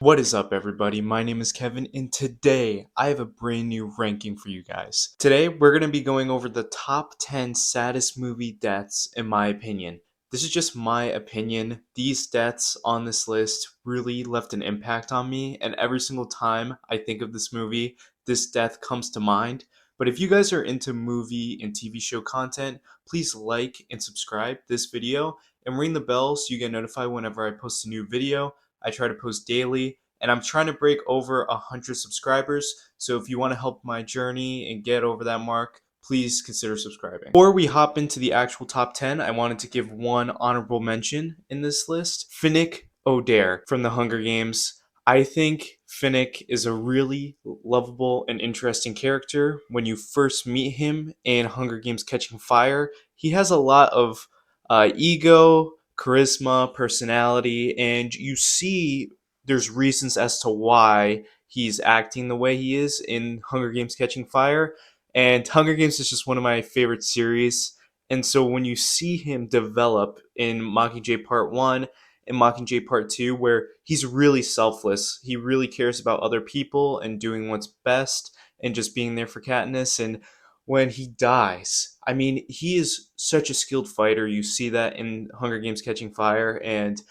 What is up, everybody? My name is Kevin, and today I have a brand new ranking for you guys. Today, we're going to be going over the top 10 saddest movie deaths, in my opinion. This is just my opinion. These deaths on this list really left an impact on me, and every single time I think of this movie, this death comes to mind. But if you guys are into movie and TV show content, please like and subscribe this video and ring the bell so you get notified whenever I post a new video. I try to post daily, and I'm trying to break over 100 subscribers. So if you want to help my journey and get over that mark, please consider subscribing. Before we hop into the actual top 10, I wanted to give one honorable mention in this list. Finnick Odair from the Hunger Games. I think Finnick is a really lovable and interesting character. When you first meet him in Hunger Games Catching Fire, he has a lot of ego, charisma, personality, and you see there's reasons as to why he's acting the way he is in Hunger Games Catching Fire. And Hunger Games is just one of my favorite series. And so when you see him develop in Mockingjay Part 1 and Mockingjay Part 2, where he's really selfless, he really cares about other people and doing what's best and just being there for Katniss. And when he dies, I mean, he is such a skilled fighter. You see that in Hunger Games Catching Fire, and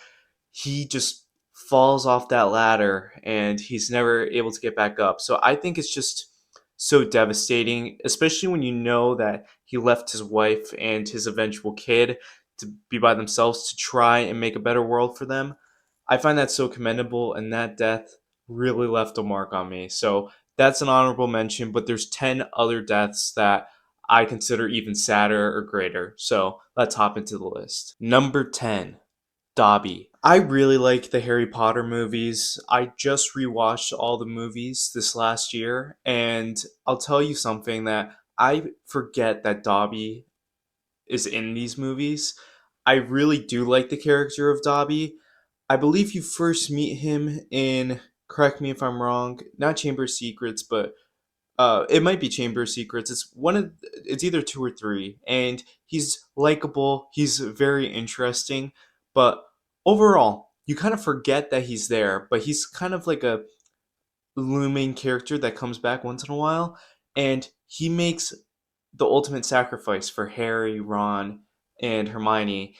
he just falls off that ladder and he's never able to get back up. So I think it's just so devastating, especially when you know that he left his wife and his eventual kid to be by themselves to try and make a better world for them. I find that so commendable, and that death really left a mark on me. So that's an honorable mention, but there's 10 other deaths that I consider even sadder or greater. So let's hop into the list. Number 10, Dobby. I really like the Harry Potter movies. I just rewatched all the movies this last year, and I'll tell you something that I forget that Dobby is in these movies. I really do like the character of Dobby. I believe you first meet him in, correct me if I'm wrong, not Chamber of Secrets, but it might be Chamber of Secrets. It's either two or three, and he's likable. He's very interesting, but overall, you kind of forget that he's there. But he's kind of like a looming character that comes back once in a while, and he makes the ultimate sacrifice for Harry, Ron, and Hermione.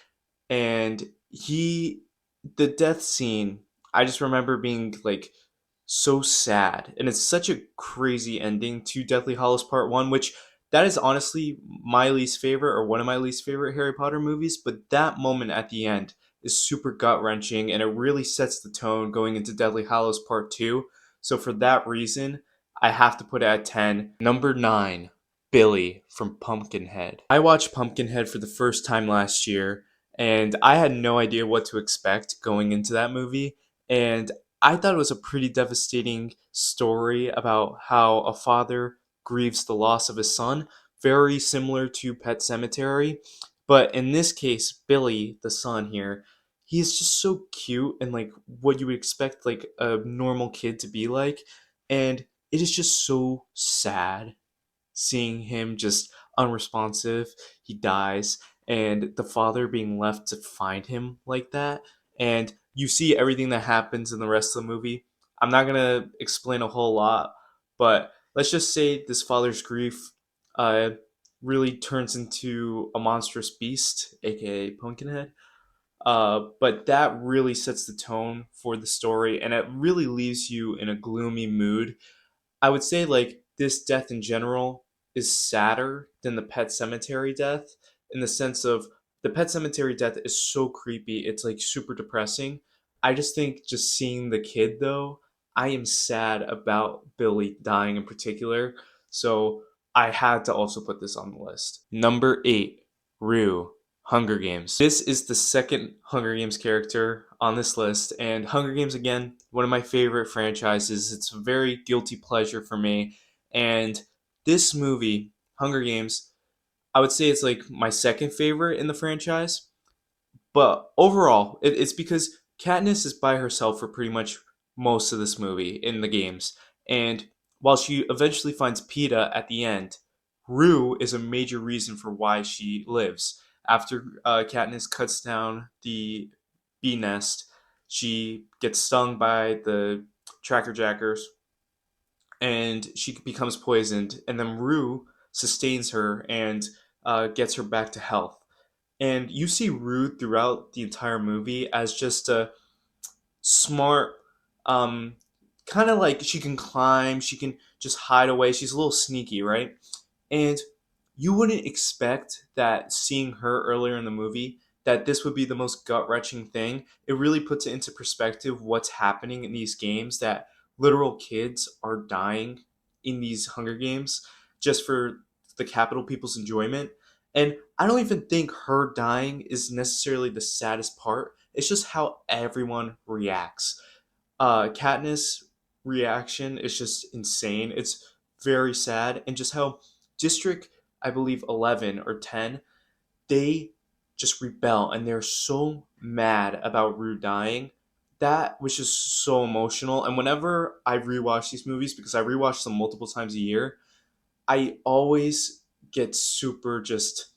And the death scene, I just remember being like so sad, and it's such a crazy ending to Deathly Hallows Part 1, which that is honestly my least favorite, or one of my least favorite Harry Potter movies. But that moment at the end is super gut wrenching, and it really sets the tone going into Deathly Hallows Part 2. So for that reason, I have to put it at 10. Number 9, Billy from Pumpkinhead. I watched Pumpkinhead for the first time last year, and I had no idea what to expect going into that movie. And I thought it was a pretty devastating story about how a father grieves the loss of his son, very similar to Pet Cemetery. But in this case, Billy, the son here, he's just so cute and like what you would expect like a normal kid to be like. And it is just so sad seeing him just unresponsive. He dies, and the father being left to find him like that. And you see everything that happens in the rest of the movie. I'm not gonna explain a whole lot, but let's just say this father's grief uh, really turns into a monstrous beast, aka Pumpkinhead. But that really sets the tone for the story, and it really leaves you in a gloomy mood. I would say like this death in general is sadder than the Pet Cemetery death, in the sense of the Pet Cemetery death is so creepy. It's like super depressing. I just think just seeing the kid though, I am sad about Billy dying in particular. So I had to also put this on the list. Number 8, Rue. Hunger Games. This is the second Hunger Games character on this list, and Hunger Games, again, one of my favorite franchises. It's a very guilty pleasure for me, and this movie, Hunger Games, I would say it's like my second favorite in the franchise. But overall, it's because Katniss is by herself for pretty much most of this movie in the games, and while she eventually finds Peeta at the end, Rue is a major reason for why she lives. After Katniss cuts down the bee nest, She gets stung by the tracker jackers and she becomes poisoned, and then Rue sustains her and gets her back to health. And you see Rue throughout the entire movie as just a smart, um, kind of like she can climb, she can just hide away. She's a little sneaky, right? And you wouldn't expect that seeing her earlier in the movie that this would be the most gut wrenching thing. It really puts it into perspective what's happening in these games, that literal kids are dying in these Hunger Games just for the capital people's enjoyment. And I don't even think her dying is necessarily the saddest part. It's just how everyone reacts. Katniss' reaction is just insane. It's very sad, and just how District, I believe 11 or 10, they just rebel and they're so mad about Rue dying. That was just so emotional. And whenever I rewatch these movies, because I rewatch them multiple times a year, I always get super just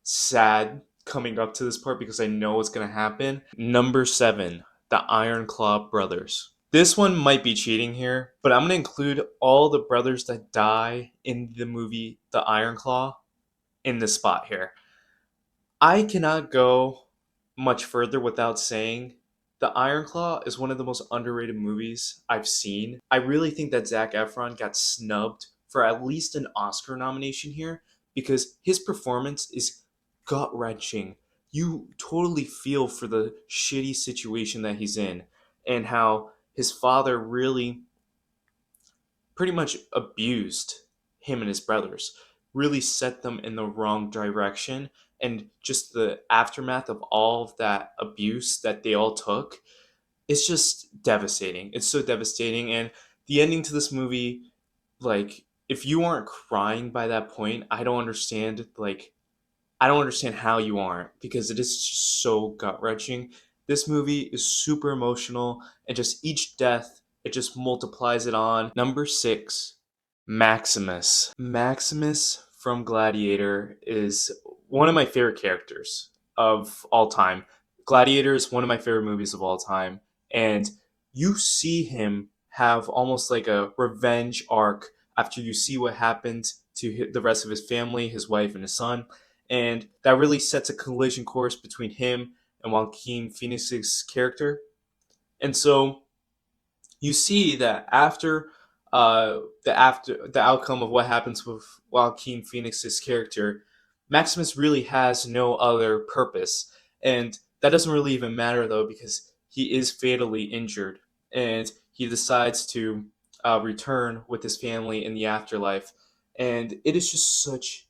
sad coming up to this part because I know what's going to happen. Number 7, the Ironclaw brothers. This one might be cheating here, but I'm going to include all the brothers that die in the movie The Ironclaw in this spot here. I cannot go much further without saying The Ironclaw is one of the most underrated movies I've seen. I really think that Zac Efron got snubbed for at least an Oscar nomination here because his performance is gut wrenching. You totally feel for the shitty situation that he's in and how his father really pretty much abused him and his brothers, really set them in the wrong direction. And just the aftermath of all of that abuse that they all took, it's just devastating. It's so devastating. And the ending to this movie, like, if you aren't crying by that point, I don't understand how you aren't, because it is just so gut wrenching. This movie is super emotional, and just each death, it just multiplies it on. Number 6, Maximus. Maximus from Gladiator is one of my favorite characters of all time. Gladiator is one of my favorite movies of all time, and you see him have almost like a revenge arc after you see what happened to the rest of his family, his wife, and his son, and that really sets a collision course between him and Joaquin Phoenix's character. And so you see that after the outcome of what happens with Joaquin Phoenix's character, Maximus really has no other purpose, and that doesn't really even matter though because he is fatally injured, and he decides to return with his family in the afterlife, and it is just such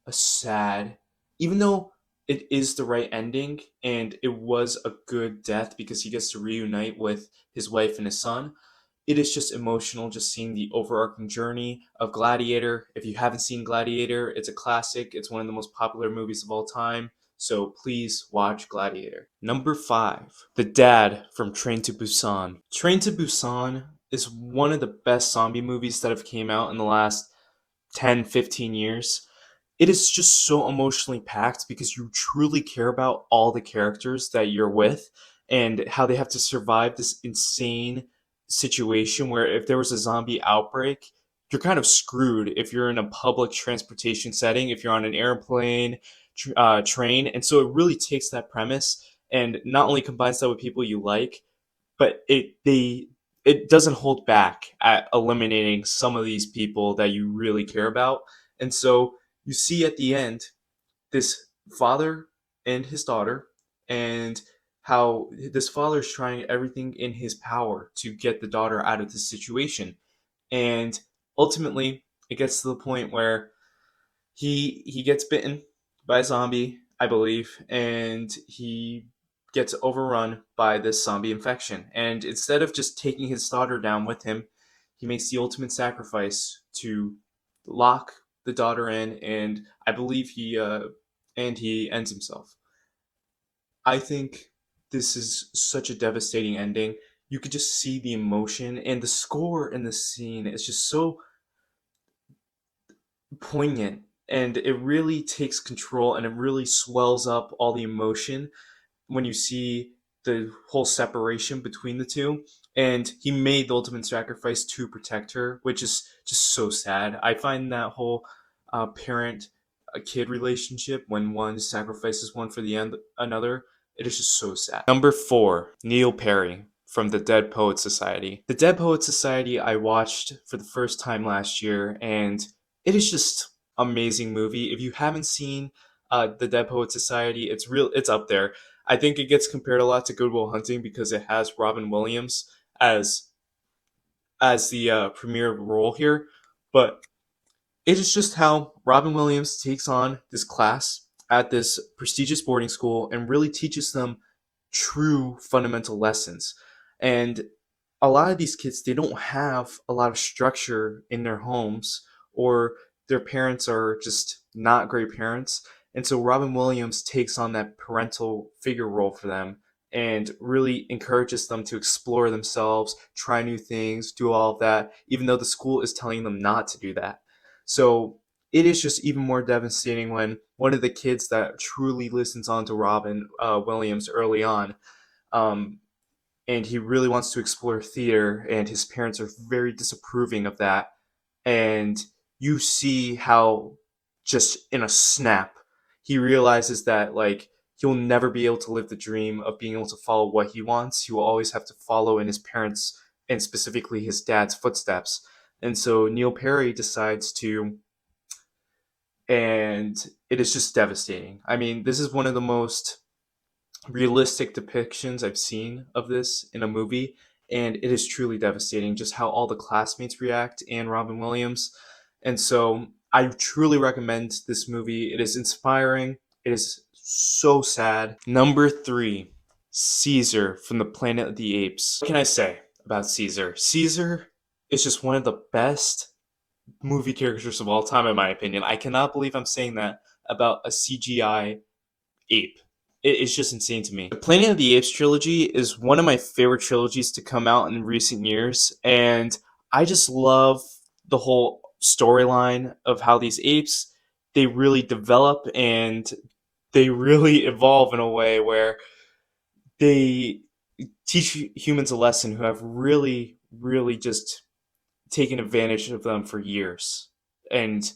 a sad, even though it is the right ending and it was a good death because he gets to reunite with his wife and his son. It is just emotional just seeing the overarching journey of Gladiator. If you haven't seen Gladiator, it's a classic. It's one of the most popular movies of all time. So please watch Gladiator. Number 5, the dad from Train to Busan. Train to Busan is one of the best zombie movies that have came out in the last 10, 15 years. It is just so emotionally packed because you truly care about all the characters that you're with and how they have to survive this insane situation where if there was a zombie outbreak, you're kind of screwed if you're in a public transportation setting, if you're on an airplane, train. And so it really takes that premise and not only combines that with people you like, but it doesn't hold back at eliminating some of these people that you really care about. And so you see at the end this father and his daughter, and how this father is trying everything in his power to get the daughter out of this situation. And ultimately it gets to the point where he gets bitten by a zombie, I believe, and he gets overrun by this zombie infection. And instead of just taking his daughter down with him, he makes the ultimate sacrifice to lock the daughter in, and I believe he ends himself. I think this is such a devastating ending. You could just see the emotion, and the score in the scene is just so poignant, and it really takes control and it really swells up all the emotion when you see the whole separation between the two, and he made the ultimate sacrifice to protect her, which is just so sad. I find that whole parent kid relationship when one sacrifices one for the end another, it is just so sad. Number 4, Neil Perry from the Dead Poets Society. The Dead Poets Society I watched for the first time last year, and it is just amazing movie. If you haven't seen the Dead Poets Society, it's up there. I think it gets compared a lot to Good Will Hunting because it has Robin Williams as the premier role here, but it is just how Robin Williams takes on this class at this prestigious boarding school and really teaches them true fundamental lessons. And a lot of these kids, they don't have a lot of structure in their homes, or their parents are just not great parents. And so Robin Williams takes on that parental figure role for them and really encourages them to explore themselves, try new things, do all of that, even though the school is telling them not to do that. So it is just even more devastating when one of the kids that truly listens on to Robin Williams early on, um, and he really wants to explore theater, and his parents are very disapproving of that. And you see how, just in a snap, he realizes that like he'll never be able to live the dream of being able to follow what he wants. He will always have to follow in his parents, and specifically his dad's footsteps. And so Neil Perry decides to, and it is just devastating. I mean, this is one of the most realistic depictions I've seen of this in a movie, and it is truly devastating just how all the classmates react and Robin Williams. And so I truly recommend this movie. It is inspiring. It is so sad. Number 3, Caesar from the Planet of the Apes. What can I say about Caesar? Caesar is just one of the best movie characters of all time, in my opinion. I cannot believe I'm saying that about a CGI ape. It's just insane to me. The Planet of the Apes trilogy is one of my favorite trilogies to come out in recent years, and I just love the whole storyline of how these apes, they really develop and they really evolve in a way where they teach humans a lesson who have really just taken advantage of them for years. And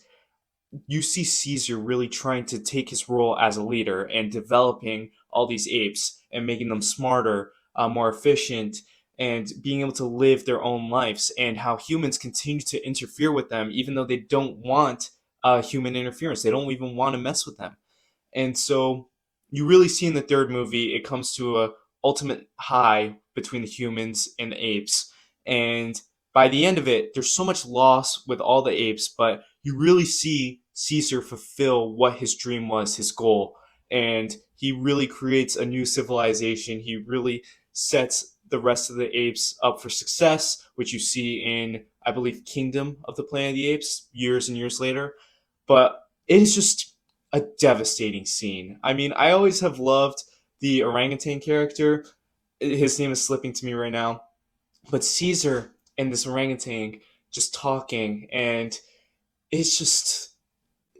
you see Caesar really trying to take his role as a leader and developing all these apes and making them smarter, more efficient, and being able to live their own lives, and how humans continue to interfere with them even though they don't want human interference. They don't even want to mess with them. And so you really see in the third movie, it comes to a ultimate high between the humans and the apes. And by the end of it, there's so much loss with all the apes, but you really see Caesar fulfill what his dream was, his goal. And he really creates a new civilization. He really sets the rest of the apes up for success, which you see in, I believe, Kingdom of the Planet of the Apes years and years later. But it is just a devastating scene. I mean, I always have loved the orangutan character. His name is slipping to me right now. But Caesar and this orangutan just talking, and it's just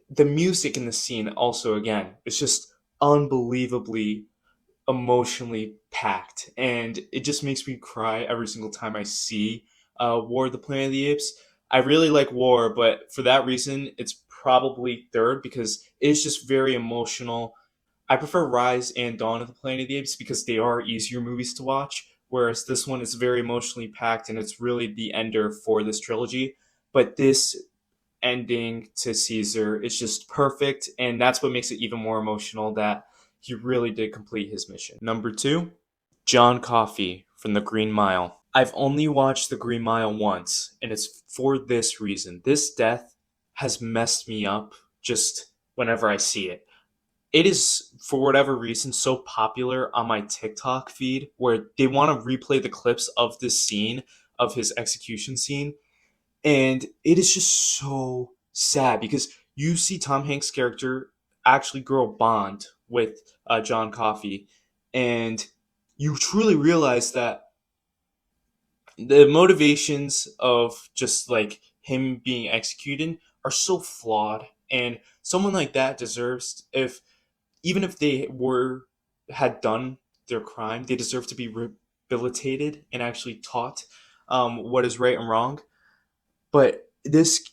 the music in the scene also, again, it's just unbelievably emotionally packed, and it just makes me cry every single time I see War of the Planet of the Apes. I really like War, but for that reason, it's probably third because it's just very emotional. I prefer Rise and Dawn of the Planet of the Apes because they are easier movies to watch, whereas this one is very emotionally packed and it's really the ender for this trilogy. But this ending to Caesar is just perfect, and that's what makes it even more emotional that he really did complete his mission. Number 2, John Coffey from The Green Mile. I've only watched The Green Mile once, and it's for this reason. This death has messed me up just whenever I see it. It is, for whatever reason, so popular on my TikTok feed where they want to replay the clips of this scene, of his execution scene, and it is just so sad because you see Tom Hanks' character actually grow a bond with John Coffey, and you truly realize that the motivations of just like him being executed are so flawed, and someone like that deserves, if even if they were had done their crime. They deserve to be rehabilitated and actually taught what is right and wrong. But this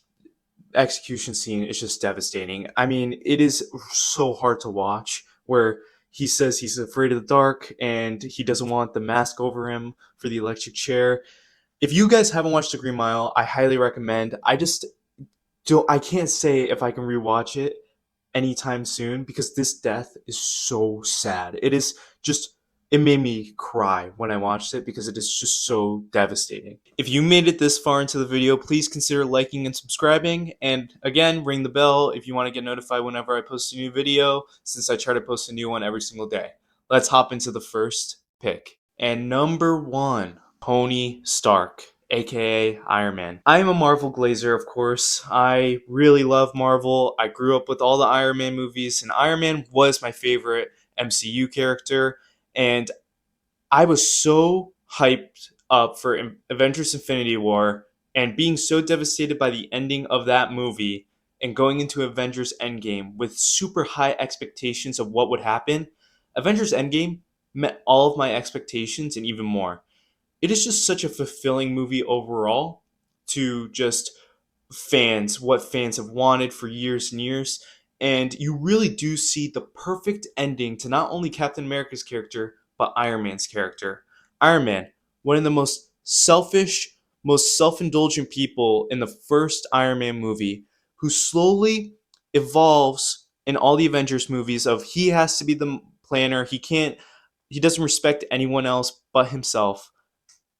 execution scene is just devastating. I mean, it is so hard to watch where he says he's afraid of the dark and he doesn't want the mask over him for the electric chair. If you guys haven't watched The Green Mile, I highly recommend. I can't say if I can rewatch it anytime soon because this death is so sad. It made me cry when I watched it because it is just so devastating. If you made it this far into the video, please consider liking and subscribing. And again, ring the bell if you want to get notified whenever I post a new video, since I try to post a new one every single day. Let's hop into the first pick. And number one, Tony Stark, aka Iron Man. I am a Marvel glazer, of course. I really love Marvel. I grew up with all the Iron Man movies, and Iron Man was my favorite MCU character. And I was so hyped up for Avengers Infinity War and being so devastated by the ending of that movie and going into Avengers Endgame with super high expectations of what would happen. Avengers Endgame met all of my expectations and even more. It is just such a fulfilling movie overall to just what fans have wanted for years and years. And you really do see the perfect ending to not only Captain America's character, but Iron Man's character. Iron Man, one of the most selfish, most self indulgent people in the first Iron Man movie, who slowly evolves in all the Avengers movies of he has to be the planner. He doesn't respect anyone else but himself.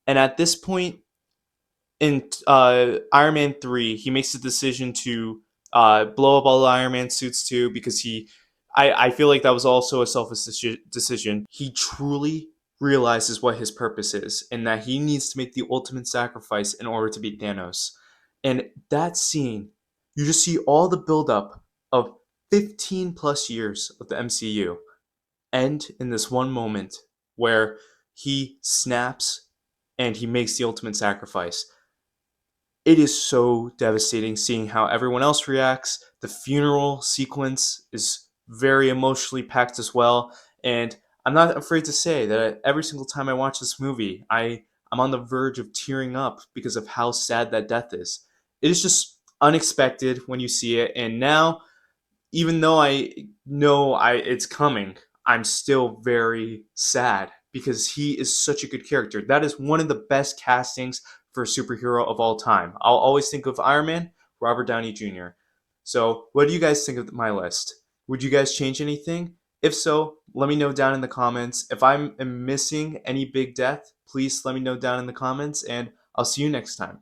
And at this point, in Iron Man 3, he makes the decision to blow up all the Iron Man suits too because I feel like that was also a selfish decision. He truly realizes what his purpose is and that he needs to make the ultimate sacrifice in order to beat Thanos. And that scene, you just see all the buildup of 15 plus years of the MCU end in this one moment where he snaps and he makes the ultimate sacrifice. It is so devastating seeing how everyone else reacts. The funeral sequence is very emotionally packed as well. And I'm not afraid to say that every single time I watch this movie, I'm on the verge of tearing up because of how sad that death is. It is just unexpected when you see it. And now, even though I know it's coming, I'm still very sad because he is such a good character. That is one of the best castings for a superhero of all time. I'll always think of Iron Man, Robert Downey Jr. So, what do you guys think of my list? Would you guys change anything? If so, let me know down in the comments. If I'm missing any big death, please let me know down in the comments, and I'll see you next time.